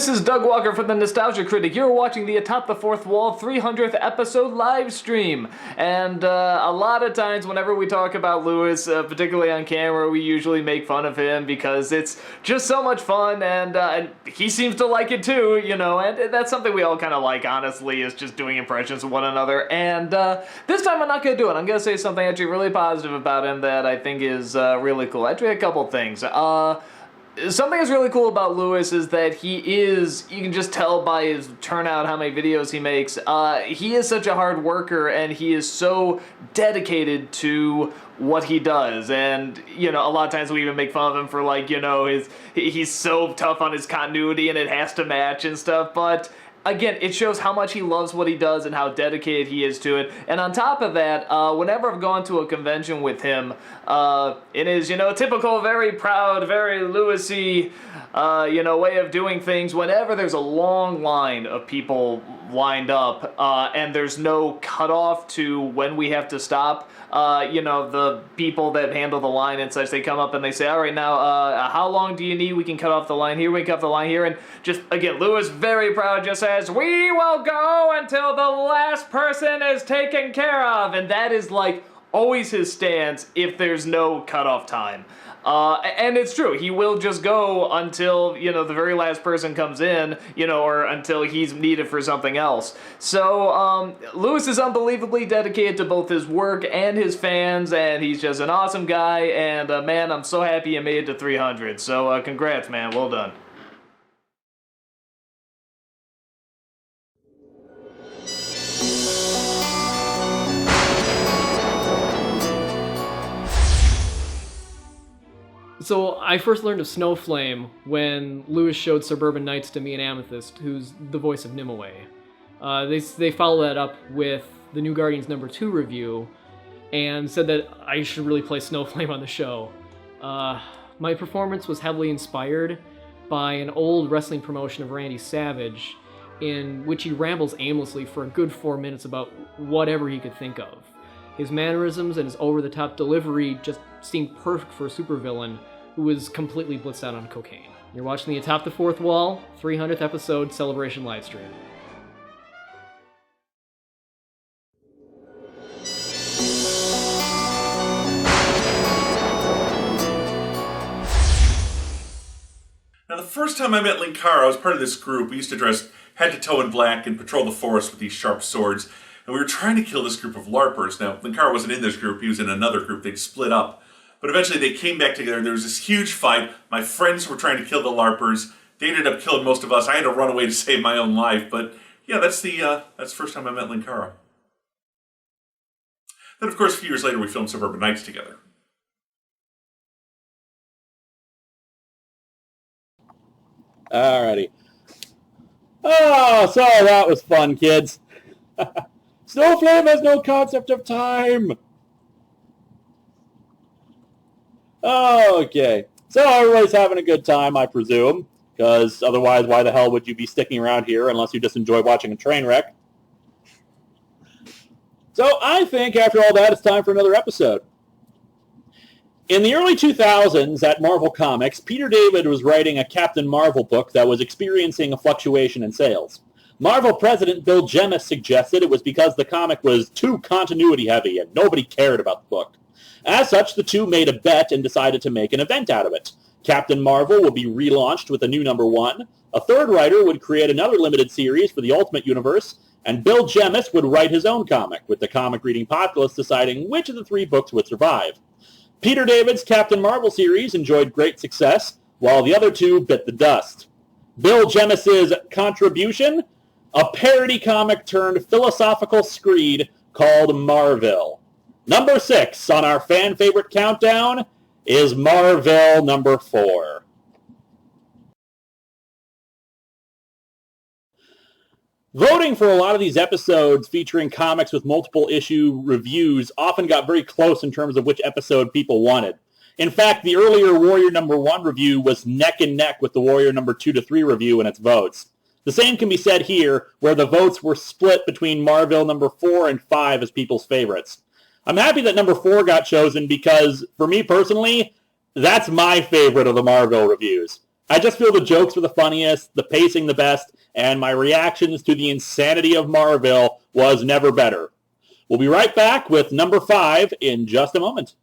This is Doug Walker from the Nostalgia Critic. You're watching the Atop the Fourth Wall 300th episode live stream. And a lot of times whenever we talk about Lewis, particularly on camera, we usually make fun of him because it's just so much fun, and he seems to like it too, you know, and that's something we all kind of like, honestly, is just doing impressions of one another. And this time I'm not going to do it. I'm going to say something actually really positive about him that I think is really cool. Actually, a couple things. Something that's really cool about Lewis is that he is, you can just tell by his turnout how many videos he makes, he is such a hard worker and he is so dedicated to what he does. And, you know, a lot of times we even make fun of him for, like, you know, he's so tough on his continuity and it has to match and stuff, but again, it shows how much he loves what he does and how dedicated he is to it. And on top of that, whenever I've gone to a convention with him, in his, you know, typical, very proud, very Lewis-y, you know, way of doing things, whenever there's a long line of people lined up, and there's no cutoff to when we have to stop, you know, the people that handle the line and such, they come up and they say, all right, now, how long do you need? We can cut off the line here, we can cut off the line here, and just, again, Lewis, very proud, just says, we will go until the last person is taken care of, and that is, like, always his stance if there's no cutoff time. And it's true, he will just go until, you know, the very last person comes in, you know, or until he's needed for something else. So, Lewis is unbelievably dedicated to both his work and his fans, and he's just an awesome guy, and, man, I'm so happy he made it to 300. So, congrats, man, well done. So I first learned of Snowflame when Lewis showed Suburban Nights to me and Amethyst, who's the voice of Nimue. They followed that up with the New Guardians #2 review and said that I should really play Snowflame on the show. My performance was heavily inspired by an old wrestling promotion of Randy Savage, in which he rambles aimlessly for a good 4 minutes about whatever he could think of. His mannerisms and his over-the-top delivery just seemed perfect for a supervillain who was completely blitzed out on cocaine. You're watching the Atop the Fourth Wall 300th episode celebration livestream. Now, the first time I met Linkara, I was part of this group. We used to dress head to toe in black and patrol the forest with these sharp swords. And we were trying to kill this group of LARPers. Now, Linkara wasn't in this group, he was in another group. They'd split up. But eventually they came back together. There was this huge fight. My friends were trying to kill the LARPers. They ended up killing most of us. I had to run away to save my own life. But yeah, that's the first time I met Linkara. Then, of course, a few years later, we filmed Suburban Nights together. Alrighty. Oh, so that was fun, kids. Snowflame has no concept of time. Okay. So everybody's having a good time, I presume, because otherwise why the hell would you be sticking around here unless you just enjoy watching a train wreck? So I think after all that, it's time for another episode. In the early 2000s at Marvel Comics, Peter David was writing a Captain Marvel book that was experiencing a fluctuation in sales. Marvel president Bill Jemas suggested it was because the comic was too continuity heavy and nobody cared about the book. As such, the two made a bet and decided to make an event out of it. Captain Marvel would be relaunched with a new #1, a third writer would create another limited series for the Ultimate Universe, and Bill Jemas would write his own comic, with the comic-reading populace deciding which of the three books would survive. Peter David's Captain Marvel series enjoyed great success, while the other two bit the dust. Bill Jemas's contribution? A parody comic turned philosophical screed called Marvel. Number 6 on our fan favorite countdown is Marvel #4. Voting for a lot of these episodes featuring comics with multiple issue reviews often got very close in terms of which episode people wanted. In fact, the earlier Warrior #1 review was neck and neck with the Warrior #2 to 3 review in its votes. The same can be said here, where the votes were split between Marvel #4 and 5 as people's favorites. I'm happy that #4 got chosen because, for me personally, that's my favorite of the Marvel reviews. I just feel the jokes were the funniest, the pacing the best, and my reactions to the insanity of Marvel was never better. We'll be right back with number 5 in just a moment.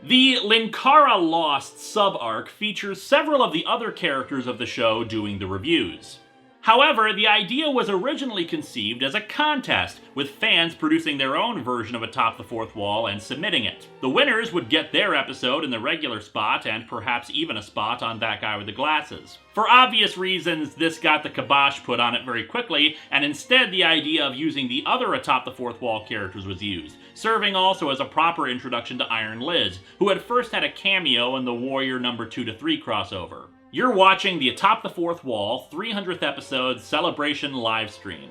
The Linkara Lost Sub Ark features several of the other characters of the show doing the reviews. However, the idea was originally conceived as a contest, with fans producing their own version of Atop the Fourth Wall and submitting it. The winners would get their episode in the regular spot, and perhaps even a spot on That Guy with the Glasses. For obvious reasons, this got the kibosh put on it very quickly, and instead the idea of using the other Atop the Fourth Wall characters was used, serving also as a proper introduction to Iron Liz, who had first had a cameo in the Warrior number 2 to 3 crossover. You're watching the Atop the Fourth Wall 300th episode celebration live stream.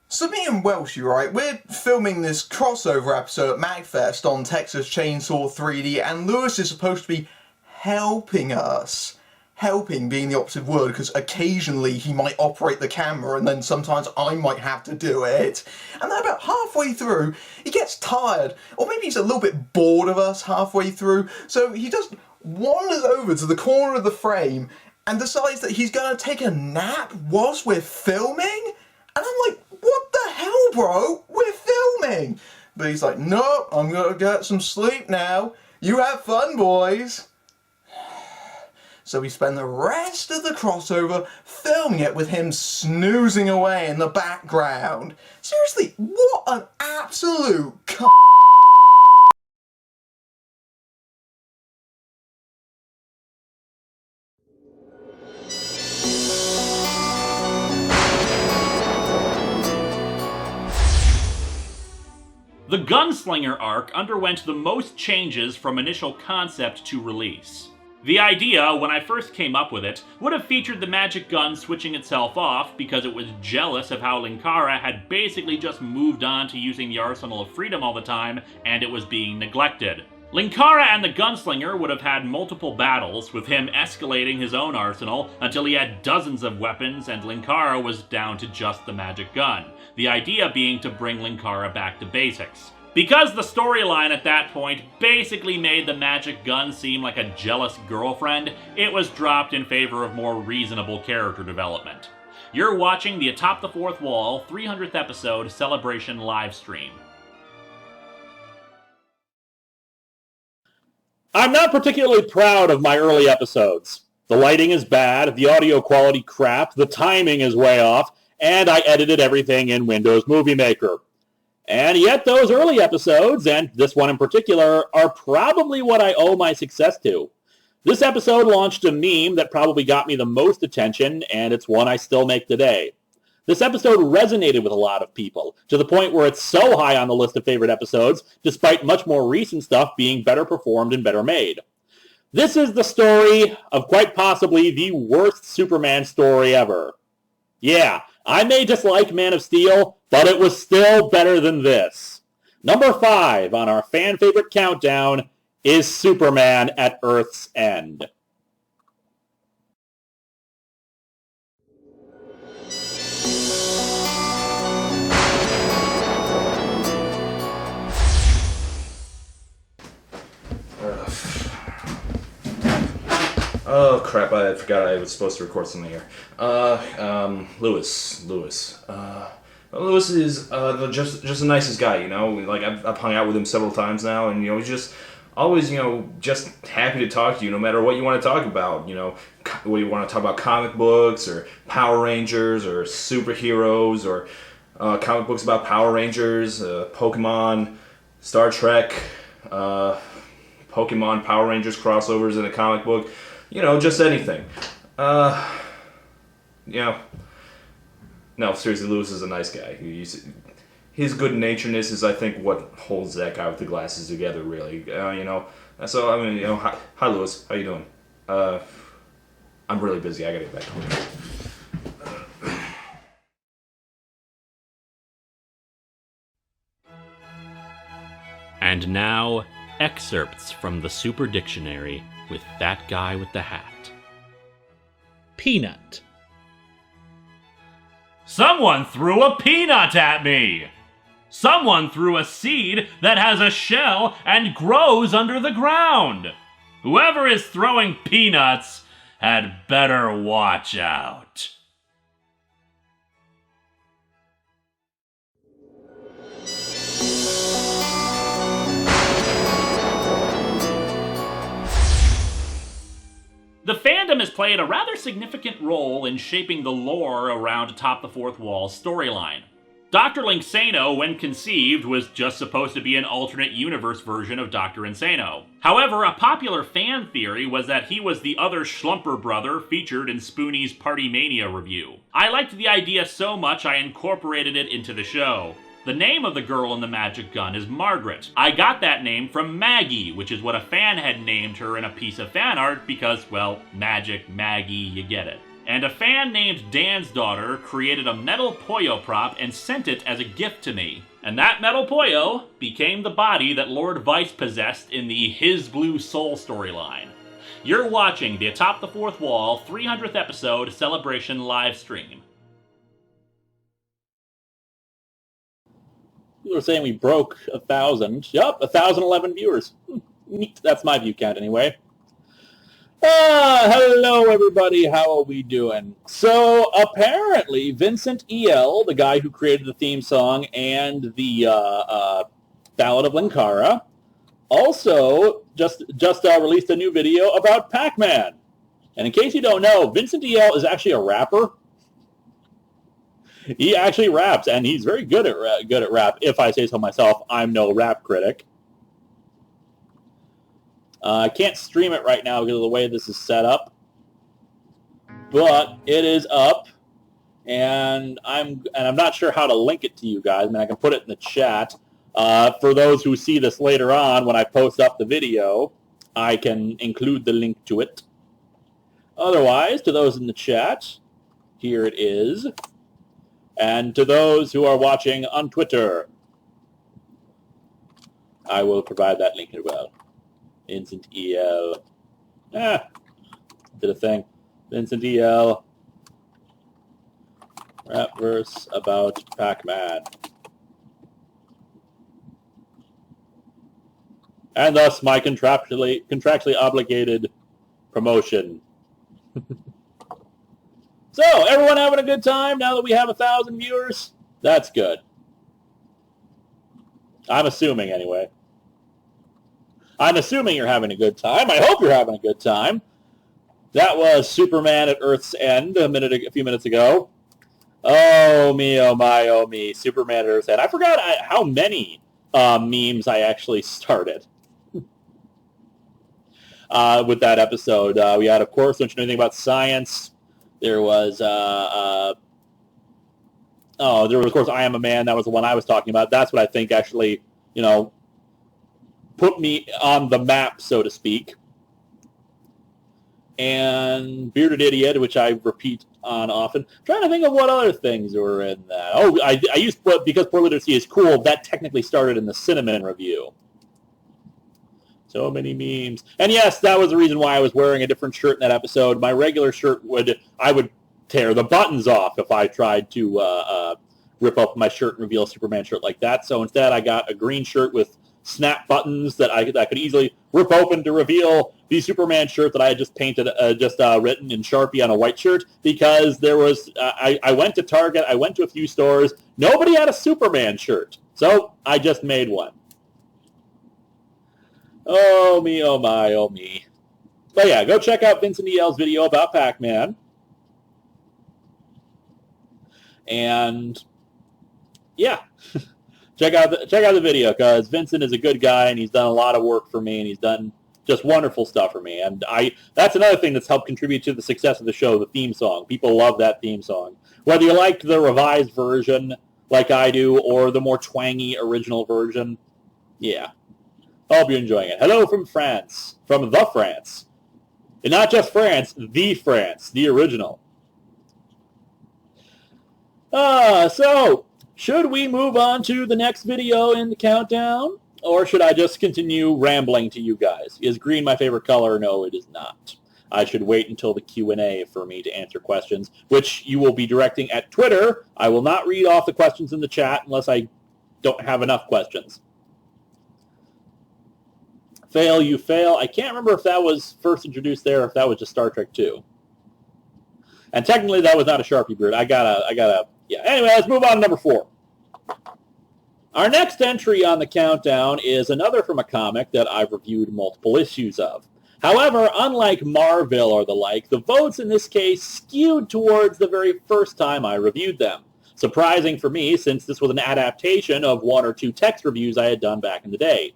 So me and Welsh, right, we're filming this crossover episode at MagFest on Texas Chainsaw 3D, and Lewis is supposed to be helping us. Helping being the opposite word, because occasionally he might operate the camera and then sometimes I might have to do it. And then about halfway through, he gets tired, or maybe he's a little bit bored of us halfway through, so he just wanders over to the corner of the frame and decides that he's going to take a nap whilst we're filming? And I'm like, what the hell, bro? We're filming! But he's like, nope, I'm going to get some sleep now. You have fun, boys. So we spend the rest of the crossover filming it with him snoozing away in the background. Seriously, what an absolute c***. The Gunslinger Arc underwent the most changes from initial concept to release. The idea, when I first came up with it, would have featured the magic gun switching itself off because it was jealous of how Linkara had basically just moved on to using the Arsenal of Freedom all the time, and it was being neglected. Linkara and the Gunslinger would have had multiple battles, with him escalating his own arsenal until he had dozens of weapons and Linkara was down to just the magic gun, the idea being to bring Linkara back to basics. Because the storyline at that point basically made the magic gun seem like a jealous girlfriend, it was dropped in favor of more reasonable character development. You're watching the Atop the Fourth Wall 300th episode celebration live stream. I'm not particularly proud of my early episodes. The lighting is bad, the audio quality crap, the timing is way off, and I edited everything in Windows Movie Maker. And yet those early episodes, and this one in particular, are probably what I owe my success to. This episode launched a meme that probably got me the most attention, and it's one I still make today. This episode resonated with a lot of people, to the point where it's so high on the list of favorite episodes, despite much more recent stuff being better performed and better made. This is the story of quite possibly the worst Superman story ever. Yeah, I may dislike Man of Steel, but it was still better than this. Number 5 on our fan favorite countdown is Superman at Earth's End. Oh crap, I forgot I was supposed to record something here. Lewis. Lewis is just the nicest guy, you know. Like I've hung out with him several times now, and you know he's just always, you know, just happy to talk to you, no matter what you want to talk about. You know, whether you want to talk about comic books or Power Rangers or superheroes or comic books about Power Rangers, Pokemon, Star Trek, Pokemon Power Rangers crossovers in a comic book. You know, just anything. You know, no, seriously, Lewis is a nice guy. His good-naturedness is, I think, what holds that guy with the glasses together, really. You know, so, I mean, you know, hi Lewis, how you doing? I'm really busy, I gotta get back to work. And now, excerpts from the Super Dictionary with That Guy with the Hat. Peanut. Someone threw a peanut at me! Someone threw a seed that has a shell and grows under the ground! Whoever is throwing peanuts had better watch out. The fandom has played a rather significant role in shaping the lore around Atop the Fourth Wall storyline. Dr. Linksano, when conceived, was just supposed to be an alternate universe version of Dr. Insano. However, a popular fan theory was that he was the other Schlumper brother featured in Spoonie's Party Mania review. I liked the idea so much I incorporated it into the show. The name of the girl in the magic gun is Margaret. I got that name from Maggie, which is what a fan had named her in a piece of fan art because, well, magic, Maggie, you get it. And a fan named Dan's daughter created a metal Poyo prop and sent it as a gift to me. And that metal Poyo became the body that Lord Vice possessed in the His Blue Soul storyline. You're watching the Atop the Fourth Wall 300th episode celebration live stream. People are saying we broke 1,000. Yup, 1,011 viewers. Neat. That's my view count anyway. Hello everybody, how are we doing? So apparently Vincent E.L., the guy who created the theme song and the Ballad of Linkara, also just released a new video about Pac-Man. And in case you don't know, Vincent E.L. is actually a rapper. He actually raps, and he's very good at rap. If I say so myself, I'm no rap critic. I can't stream it right now because of the way this is set up, but it is up, and I'm not sure how to link it to you guys. I mean, I can put it in the chat. For those who see this later on, when I post up the video, I can include the link to it. Otherwise, to those in the chat, here it is. And to those who are watching on Twitter, I will provide that link as well. Vincent E.L. Did a thing. Vincent E.L. Rap verse about Pac-Man. And thus my contractually obligated promotion. So, everyone having a good time now that we have 1,000 viewers? That's good. I'm assuming, anyway. I'm assuming you're having a good time. I hope you're having a good time. That was Superman at Earth's End a few minutes ago. Oh, me, oh, my, oh, me. Superman at Earth's End. I forgot how many memes I actually started with that episode. We had, of course, don't you know anything about science? There was, of course, I Am a Man. That was the one I was talking about. That's what I think actually, put me on the map, so to speak. And Bearded Idiot, which I repeat on often. I'm trying to think of what other things were in that. Oh, I used, because Poor Literacy is cool, that technically started in the Cinnamon review. So many memes. And yes, that was the reason why I was wearing a different shirt in that episode. My regular shirt I would tear the buttons off if I tried to rip up my shirt and reveal a Superman shirt like that. So instead I got a green shirt with snap buttons that I could easily rip open to reveal the Superman shirt that I had just painted, written in Sharpie on a white shirt, because there was, I went to Target, I went to a few stores, nobody had a Superman shirt. So I just made one. Oh, me, oh, my, oh, me. But yeah, go check out Vincent E.L.'s video about Pac-Man. And, yeah, check out the video, because Vincent is a good guy, and he's done a lot of work for me, and he's done just wonderful stuff for me. And that's another thing that's helped contribute to the success of the show, the theme song. People love that theme song. Whether you liked the revised version, like I do, or the more twangy original version, yeah. I hope you're enjoying it. Hello from France. From the France. And not just France, the original. So, should we move on to the next video in the countdown? or should I just continue rambling to you guys? Is green my favorite color? No, it is not. I should wait until the Q&A for me to answer questions, which you will be directing at Twitter. I will not read off the questions in the chat unless I don't have enough questions. Fail, you fail. I can't remember if that was first introduced there or if that was just Star Trek 2. And technically that was not a Sharpie bird. Yeah. Anyway, let's move on to number 4. Our next entry on the countdown is another from a comic that I've reviewed multiple issues of. However, unlike Marvel or the like, the votes in this case skewed towards the very first time I reviewed them. Surprising for me, since this was an adaptation of 1 or 2 text reviews I had done back in the day.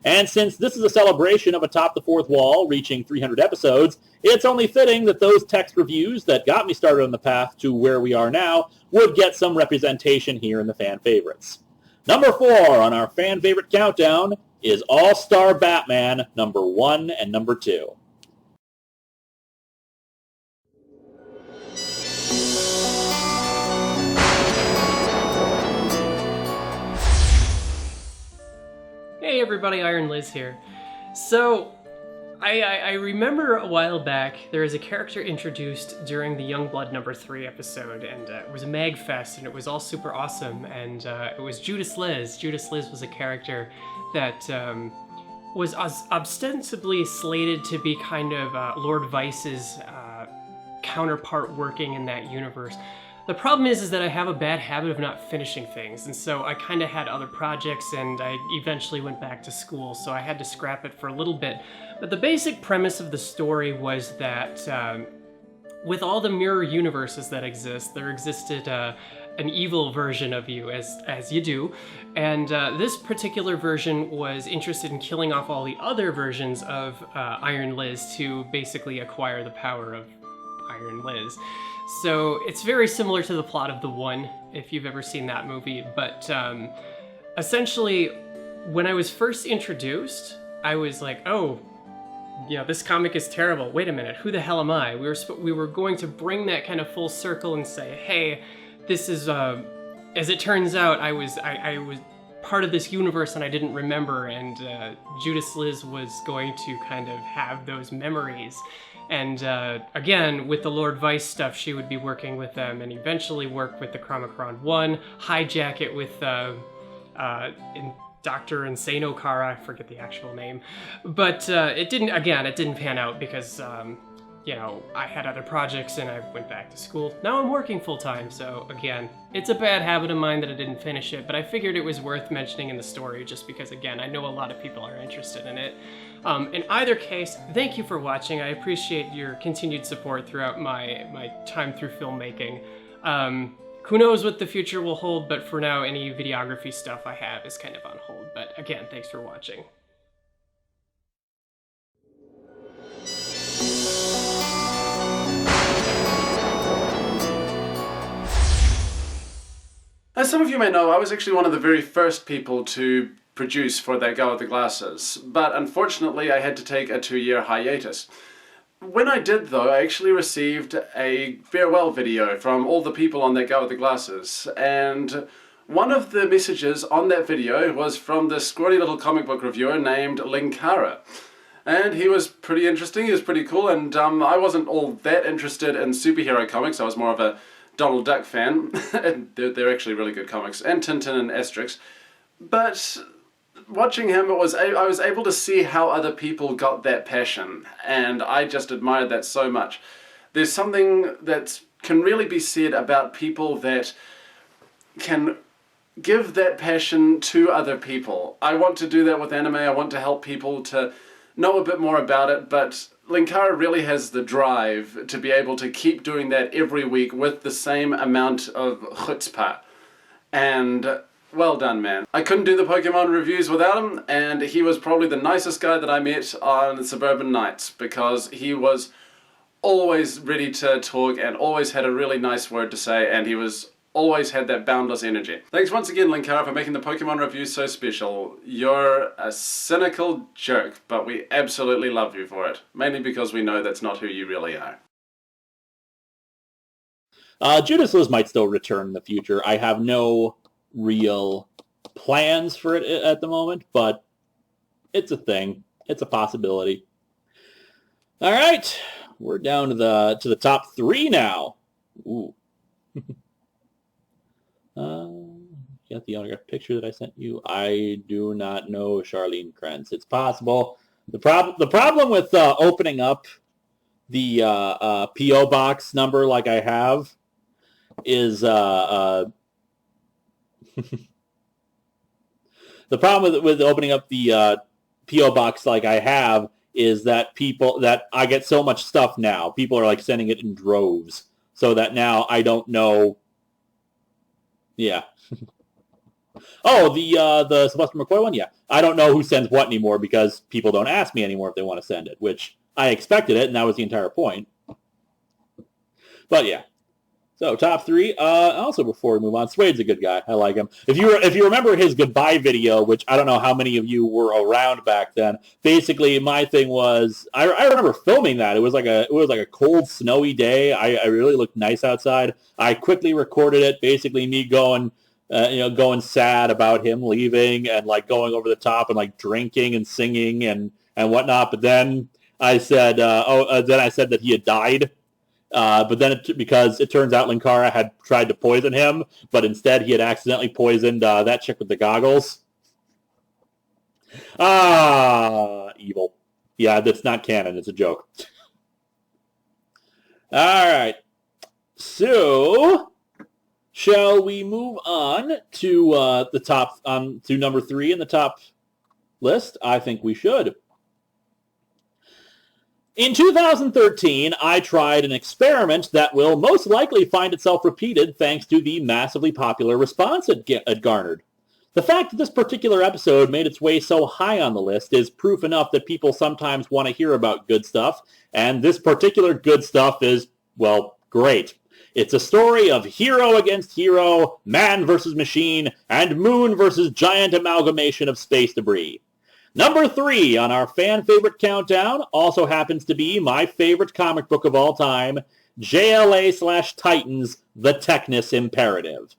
And since this is a celebration of Atop the Fourth Wall reaching 300 episodes, it's only fitting that those text reviews that got me started on the path to where we are now would get some representation here in the fan favorites. Number 4 on our fan favorite countdown is All-Star Batman number 1 and number 2. Hey everybody, Iron Liz here. So, I remember a while back there was a character introduced during the Youngblood number 3 episode, and it was a MagFest, and it was all super awesome, and it was Judas Liz. Judas Liz was a character that was ostensibly slated to be kind of Lord Vice's counterpart working in that universe. The problem is that I have a bad habit of not finishing things, and so I kind of had other projects, and I eventually went back to school, so I had to scrap it for a little bit. But the basic premise of the story was that with all the mirror universes that exist, there existed an evil version of you, as you do, and this particular version was interested in killing off all the other versions of Iron Liz to basically acquire the power of Iron Liz. So it's very similar to the plot of The One, if you've ever seen that movie, but essentially, when I was first introduced, I was like, oh, you know, this comic is terrible. Wait a minute, who the hell am I? We were going to bring that kind of full circle and say, hey, this is, as it turns out, I was part of this universe and I didn't remember, and Judas Liz was going to kind of have those memories. And again, with the Lord Vice stuff, she would be working with them and eventually work with the Chromacron 1, hijack it with Dr. Insano Kara, I forget the actual name. But it didn't pan out because, you know, I had other projects and I went back to school. Now I'm working full-time, so again, it's a bad habit of mine that I didn't finish it, but I figured it was worth mentioning in the story just because, again, I know a lot of people are interested in it. In either case, thank you for watching. I appreciate your continued support throughout my time through filmmaking. Who knows what the future will hold, but for now, any videography stuff I have is kind of on hold. But again, thanks for watching. As some of you may know, I was actually one of the very first people to produce for that guy with the glasses, but unfortunately I had to take a 2-year hiatus. When I did though, I actually received a farewell video from all the people on that guy with the glasses, and one of the messages on that video was from this squirty little comic book reviewer named Linkara. And he was pretty interesting, he was pretty cool, and I wasn't all that interested in superhero comics. I was more of a Donald Duck fan, and they're actually really good comics, and Tintin and Asterix. But watching him, I was able to see how other people got that passion, and I just admired that so much. There's something that can really be said about people that can give that passion to other people. I want to do that with anime. I want to help people to know a bit more about it, but Linkara really has the drive to be able to keep doing that every week with the same amount of chutzpah. And well done, man. I couldn't do the Pokemon reviews without him, and he was probably the nicest guy that I met on Suburban Nights, because he was always ready to talk and always had a really nice word to say, and he was always had that boundless energy. Thanks once again, Linkara, for making the Pokemon reviews so special. You're a cynical jerk, but we absolutely love you for it. Mainly because we know that's not who you really are. Judas Liz might still return in the future. I have no real plans for it at the moment, but It's a thing. It's a possibility. All right, we're down to the top 3 now. Ooh. Got the autograph picture that I sent you. I do not know Charlene Krentz. It's possible. The problem with opening up the PO box number like I have is the problem with opening up the PO box like I have is that I get so much stuff now. People are like sending it in droves, so that now I don't know. Yeah. Oh, the Sylvester McCoy one? Yeah. I don't know who sends what anymore because people don't ask me anymore if they want to send it, which I expected it, and that was the entire point. But yeah. So, top 3. Also, before we move on, Swade's a good guy. I like him. If you remember his goodbye video, which I don't know how many of you were around back then, basically my thing was, I remember filming that. It was like a cold, snowy day. I really looked nice outside. I quickly recorded it, basically me going sad about him leaving and like going over the top and like drinking and singing and whatnot. But then I said, that he had died. But then because it turns out Linkara had tried to poison him, but instead he had accidentally poisoned that chick with the goggles. Evil. Yeah, that's not canon. It's a joke. All right. So, shall we move on to the top, to number 3 in the top list? I think we should. In 2013, I tried an experiment that will most likely find itself repeated thanks to the massively popular response it garnered. The fact that this particular episode made its way so high on the list is proof enough that people sometimes want to hear about good stuff, and this particular good stuff is, well, great. It's a story of hero against hero, man versus machine, and moon versus giant amalgamation of space debris. Number 3 on our fan favorite countdown also happens to be my favorite comic book of all time, JLA/Titans, The Technis Imperative.